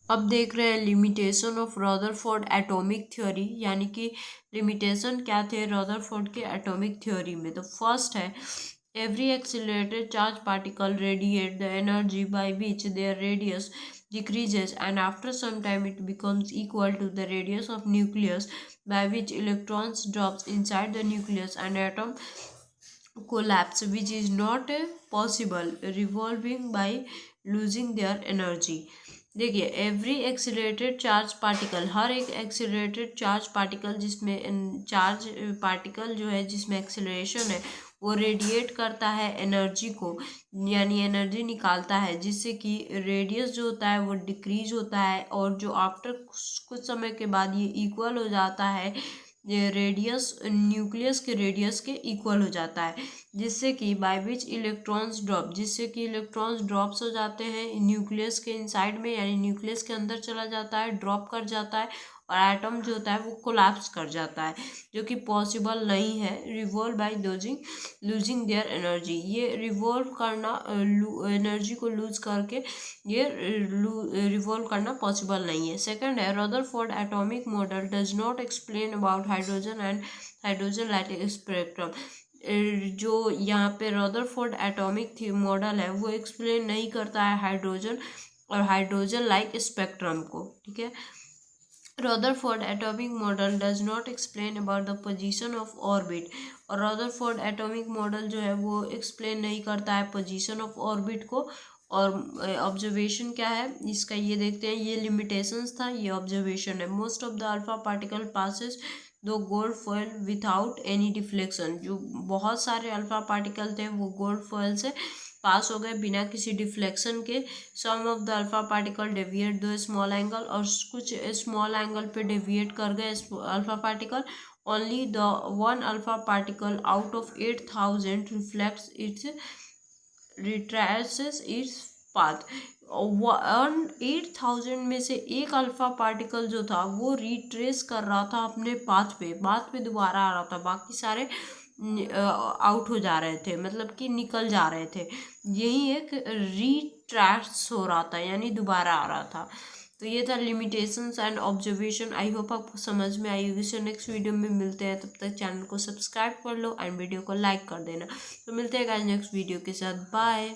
अब देख रहे हैं limitation of Rutherford atomic theory, यानी कि लिमिटेशन क्या थे रदरफोर्ड के एटॉमिक थ्योरी में। तो फर्स्ट है every accelerated charge particle radiate the energy by which there radius decreases, and after some time it becomes equal to the radius of nucleus by which electrons drops inside the nucleus and atom collapse, which is not possible revolving by losing their energy। देखिए every accelerated charge particle, हर एक accelerated charge particle जिसमें charge particle जो है जिसमें acceleration है वो radiate करता है एनर्जी को, यानी एनर्जी निकालता है, जिससे कि रेडियस जो होता है वो डिक्रीज होता है और जो आफ्टर कुछ समय के बाद ये इक्वल हो जाता है, ये रेडियस न्यूक्लियस के रेडियस के इक्वल हो जाता है, जिससे कि बाय विच इलेक्ट्रॉन्स ड्रॉप, जिससे कि इलेक्ट्रॉन्स ड्रॉप्स हो जाते हैं न्यूक्लियस के इनसाइड में, यानी न्यूक्लियस के अंदर चला जाता है, ड्रॉप कर जाता है और एटम जो होता है वो कोलैप्स कर जाता है, जो कि पॉसिबल नहीं है revolve by losing their energy. ये रिवॉल्व करना एनर्जी को लूज करके ये रिवॉल्व करना पॉसिबल नहीं है। सेकंड है Rutherford atomic model does not explain about hydrogen and hydrogen light spectrum. जो यहाँ पे रदरफोर्ड एटॉमिक थी मॉडल है वो एक्सप्लेन नहीं करता है हाइड्रोजन और हाइड्रोजन लाइक स्पेक्ट्रम को, ठीक है। Rutherford atomic model does not explain about the position of orbit, और रदरफोर्ड एटॉमिक मॉडल जो है वो एक्सप्लेन नहीं करता है पोजीशन ऑफ ऑर्बिट को। और ऑब्जर्वेशन क्या है इसका ये देखते हैं, ये लिमिटेशंस था, ये ऑब्जर्वेशन है। Most of the alpha particle passes to gold foil without any deflection, जो बहुत सारे अल्फा पार्टिकल थे वो गोल्ड फॉयल से पास हो गए बिना किसी डिफ्लेक्शन के। Some of the alpha particle deviate to small angle, और कुछ स्मॉल एंगल पे डेविएट कर गए alpha particle. Only the one alpha particle out of 8000 reflects its retraces its path. 8000 में से एक अल्फा पार्टिकल जो था वो रिट्रेस कर रहा था अपने पाथ पे दोबारा आ रहा था, बाकी सारे आउट हो जा रहे थे, मतलब कि निकल जा रहे थे। यही एक रिट्रेस हो रहा था, यानी दोबारा आ रहा था। तो ये था limitations and observation. I hope आपको समझ में आई होगी। सो नेक्स्ट वीडियो में मिलते हैं, तब तक चैनल को सब्सक्राइब कर लो एंड वीडियो को लाइक कर देना। तो मिलते हैं गाइस नेक्स्ट वीडियो के साथ, बाय।